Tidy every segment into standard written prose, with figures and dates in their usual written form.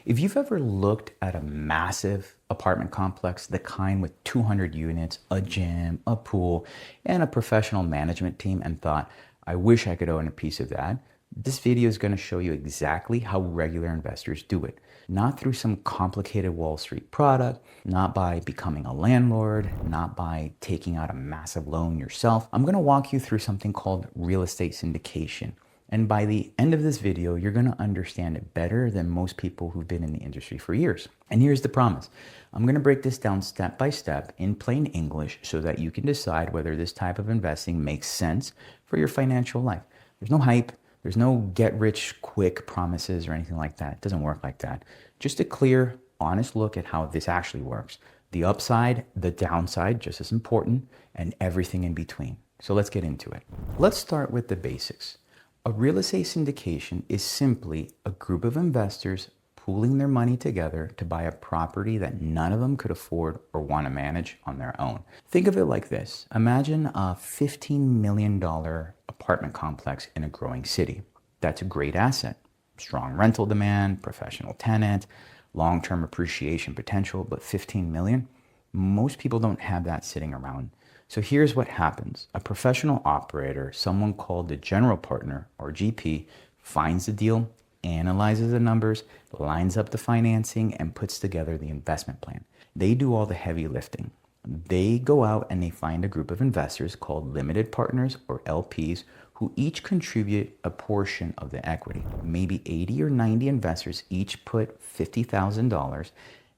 If you've ever looked at a massive apartment complex, the kind with 200 units, a gym, a pool, and a professional management team, and thought, I wish I could own a piece of that, this video is going to show you exactly how regular investors do it. Not through some complicated Wall Street product, not by becoming a landlord, not by taking out a massive loan yourself. I'm going to walk you through something called real estate syndication. And by the end of this video, you're going to understand it better than most people who've been in the industry for years. And here's the promise. I'm going to break this down step by step in plain English so that you can decide whether this type of investing makes sense for your financial life. There's no hype. There's no get rich quick promises or anything like that. It doesn't work like that. Just a clear, honest look at how this actually works. The upside, the downside, just as important, and everything in between. So let's get into it. Let's start with the basics. A real estate syndication is simply a group of investors pooling their money together to buy a property that none of them could afford or want to manage on their own. Think of it like this. Imagine a $15 million apartment complex in a growing city. That's a great asset. Strong rental demand, professional tenant, long-term appreciation potential, but 15 million? Most people don't have that sitting around. So here's what happens. A professional operator, someone called the general partner or GP, finds the deal, analyzes the numbers, lines up the financing, and puts together the investment plan. They do all the heavy lifting. They go out and they find a group of investors called limited partners or LPs who each contribute a portion of the equity. Maybe 80 or 90 investors each put $50,000.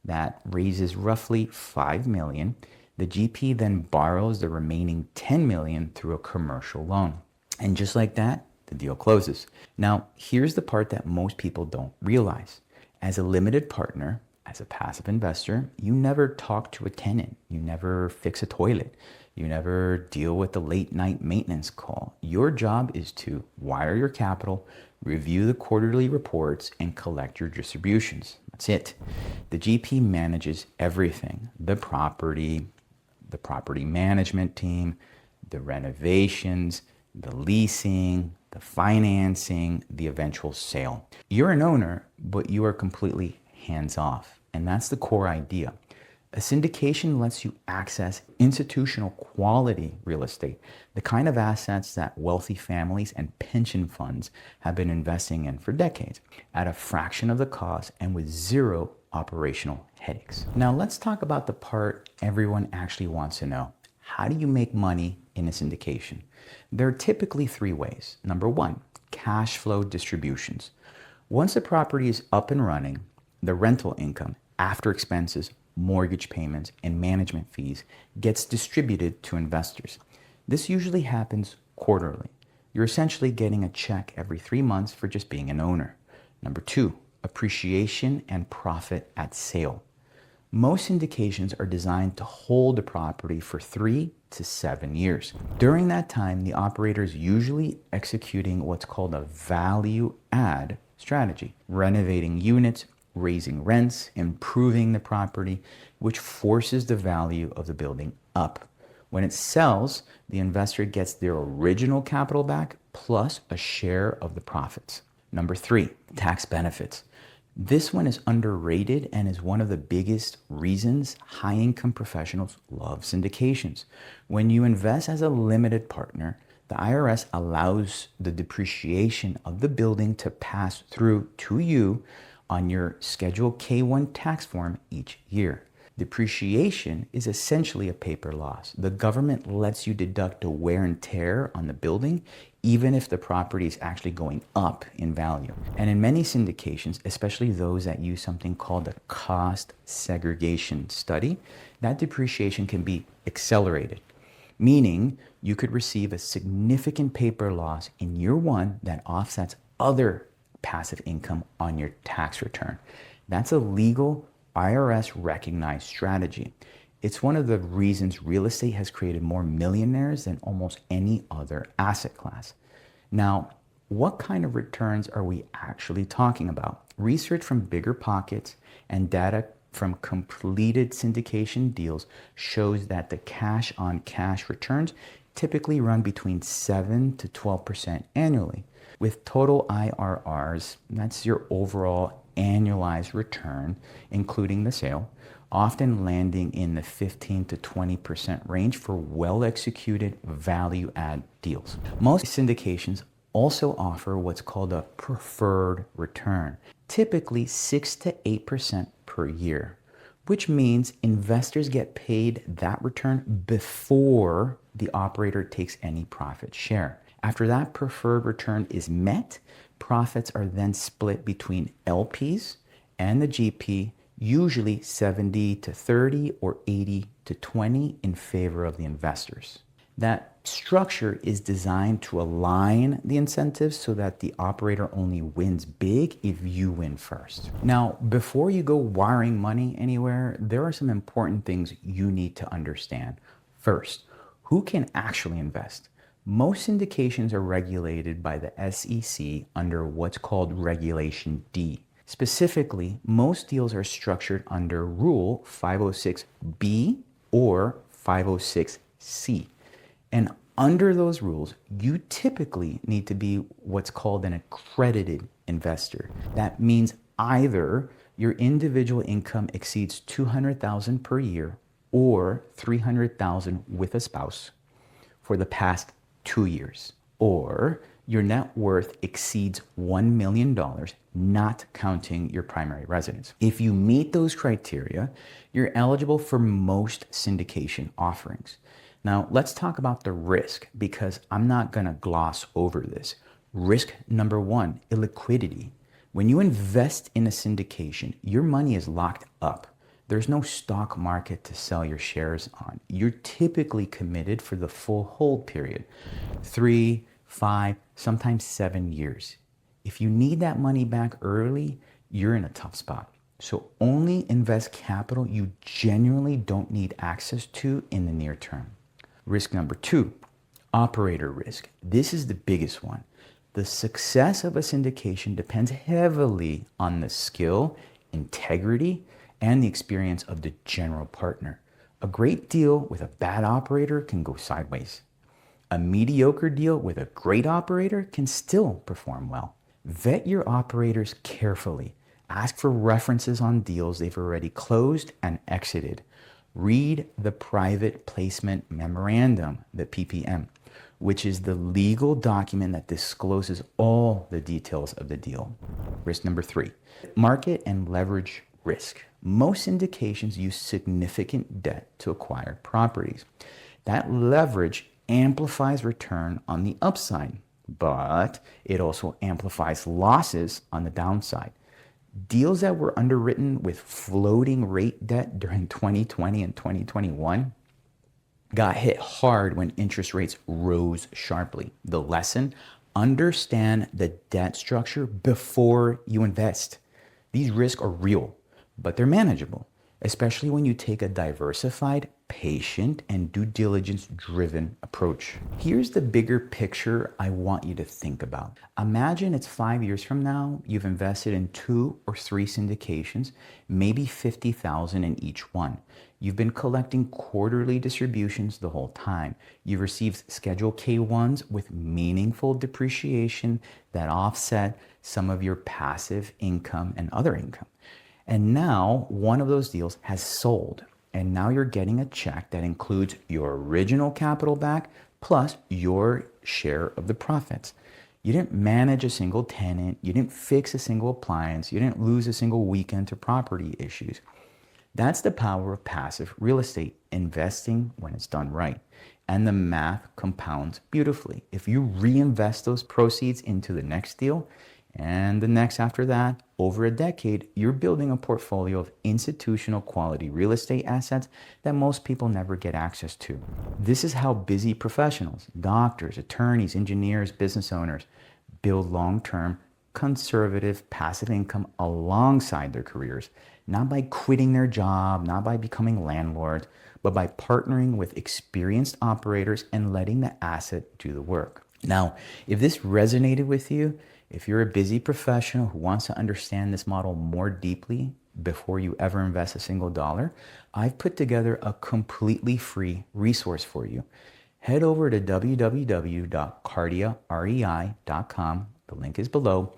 That raises roughly $5 million. The GP then borrows the remaining $10 million through a commercial loan. And just like that, the deal closes. Now, here's the part that most people don't realize. As a limited partner, as a passive investor, you never talk to a tenant. You never fix a toilet. You never deal with the late night maintenance call. Your job is to wire your capital, review the quarterly reports, and collect your distributions. That's it. The GP manages everything. The property management team, the renovations, the leasing, the financing, the eventual sale. You're an owner, but you are completely hands-off. And that's the core idea. A syndication lets you access institutional quality real estate, the kind of assets that wealthy families and pension funds have been investing in for decades, at a fraction of the cost and with zero operational headaches. Now let's talk about the part everyone actually wants to know. How do you make money in a syndication? There are typically three ways. Number one, cash flow distributions. Once the property is up and running, the rental income after expenses, mortgage payments, and management fees gets distributed to investors. This usually happens quarterly. You're essentially getting a check every 3 months for just being an owner. Number two, appreciation and profit at sale. Most syndications are designed to hold a property for 3 to 7 years. During that time, the operator is usually executing what's called a value add strategy, renovating units, raising rents, improving the property, which forces the value of the building up. When it sells, the investor gets their original capital back plus a share of the profits. Number three, tax benefits. This one is underrated and is one of the biggest reasons high-income professionals love syndications. When you invest as a limited partner, the IRS allows the depreciation of the building to pass through to you on your Schedule K-1 tax form each year. Depreciation is essentially a paper loss. The government lets you deduct the wear and tear on the building, even if the property is actually going up in value. And in many syndications, especially those that use something called a cost segregation study, that depreciation can be accelerated, meaning you could receive a significant paper loss in year one that offsets other passive income on your tax return. That's a legal IRS recognized strategy. It's one of the reasons real estate has created more millionaires than almost any other asset class. Now, what kind of returns are we actually talking about? Research from Bigger Pockets and data from completed syndication deals shows that the cash on cash returns typically run between 7 to 12% annually. With total IRRs, that's your overall annualized return, including the sale, often landing in the 15 to 20% range for well-executed value-add deals. Most syndications also offer what's called a preferred return, typically 6 to 8% per year, which means investors get paid that return before the operator takes any profit share. After that preferred return is met, profits are then split between LPs and the GP, usually 70 to 30 or 80 to 20 in favor of the investors. That structure is designed to align the incentives so that the operator only wins big if you win first. Now, before you go wiring money anywhere, there are some important things you need to understand. First, who can actually invest? Most syndications are regulated by the SEC under what's called Regulation D. Specifically, most deals are structured under Rule 506B or 506C. And under those rules, you typically need to be what's called an accredited investor. That means either your individual income exceeds $200,000 per year or $300,000 with a spouse for the past 2 years, or your net worth exceeds $1 million, not counting your primary residence. If you meet those criteria, you're eligible for most syndication offerings. Now, let's talk about the risk, because I'm not going to gloss over this. Risk number one, illiquidity. When you invest in a syndication, your money is locked up. There's no stock market to sell your shares on. You're typically committed for the full hold period, 3, 5, sometimes 7 years. If you need that money back early, you're in a tough spot. So only invest capital you genuinely don't need access to in the near term. Risk number two, operator risk. This is the biggest one. The success of a syndication depends heavily on the skill, integrity, and the experience of the general partner. A great deal with a bad operator can go sideways. A mediocre deal with a great operator can still perform well. Vet your operators carefully. Ask for references on deals they've already closed and exited. Read the private placement memorandum, the PPM, which is the legal document that discloses all the details of the deal. Risk number three, market and leverage risk. Most syndications use significant debt to acquire properties. That leverage amplifies return on the upside, but it also amplifies losses on the downside. Deals that were underwritten with floating rate debt during 2020 and 2021 got hit hard when interest rates rose sharply. The lesson, understand the debt structure before you invest. These risks are real, but they're manageable, especially when you take a diversified, patient, and due diligence-driven approach. Here's the bigger picture I want you to think about. Imagine it's 5 years from now, you've invested in 2 or 3 syndications, maybe $50,000 in each one. You've been collecting quarterly distributions the whole time. You've received Schedule K1s with meaningful depreciation that offset some of your passive income and other income. And now one of those deals has sold. And now you're getting a check that includes your original capital back plus your share of the profits. You didn't manage a single tenant. You didn't fix a single appliance. You didn't lose a single weekend to property issues. That's the power of passive real estate investing when it's done right. And the math compounds beautifully. If you reinvest those proceeds into the next deal and the next after that, over a decade, you're building a portfolio of institutional quality real estate assets that most people never get access to. This is how busy professionals, doctors, attorneys, engineers, business owners build long-term, conservative, passive income alongside their careers, not by quitting their job, not by becoming landlords, but by partnering with experienced operators and letting the asset do the work. Now, if this resonated with you, if you're a busy professional who wants to understand this model more deeply before you ever invest a single dollar, I've put together a completely free resource for you. Head over to www.cardiarei.com, the link is below,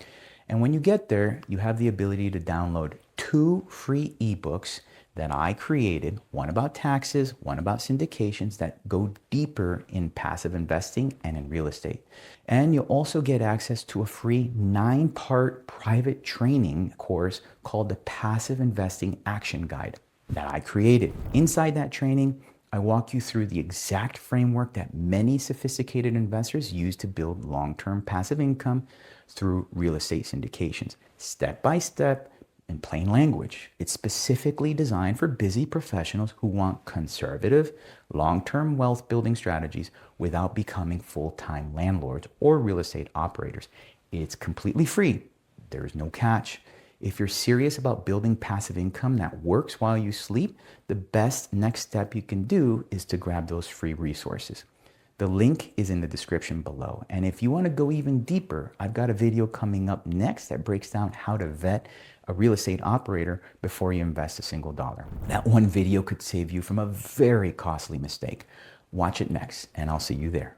And when you get there, you have the ability to download 2 free ebooks that I created, one about taxes, one about syndications, that go deeper in passive investing and in real estate. And you'll also get access to a free 9-part private training course called the Passive Investing Action Guide that I created. Inside that training, I walk you through the exact framework that many sophisticated investors use to build long-term passive income through real estate syndications, step by step, in plain language. It's specifically designed for busy professionals who want conservative, long-term wealth building strategies without becoming full-time landlords or real estate operators. It's completely free. There is no catch. If you're serious about building passive income that works while you sleep, the best next step you can do is to grab those free resources. The link is in the description below. And if you want to go even deeper, I've got a video coming up next that breaks down how to vet a real estate operator before you invest a single dollar. That one video could save you from a very costly mistake. Watch it next, and I'll see you there.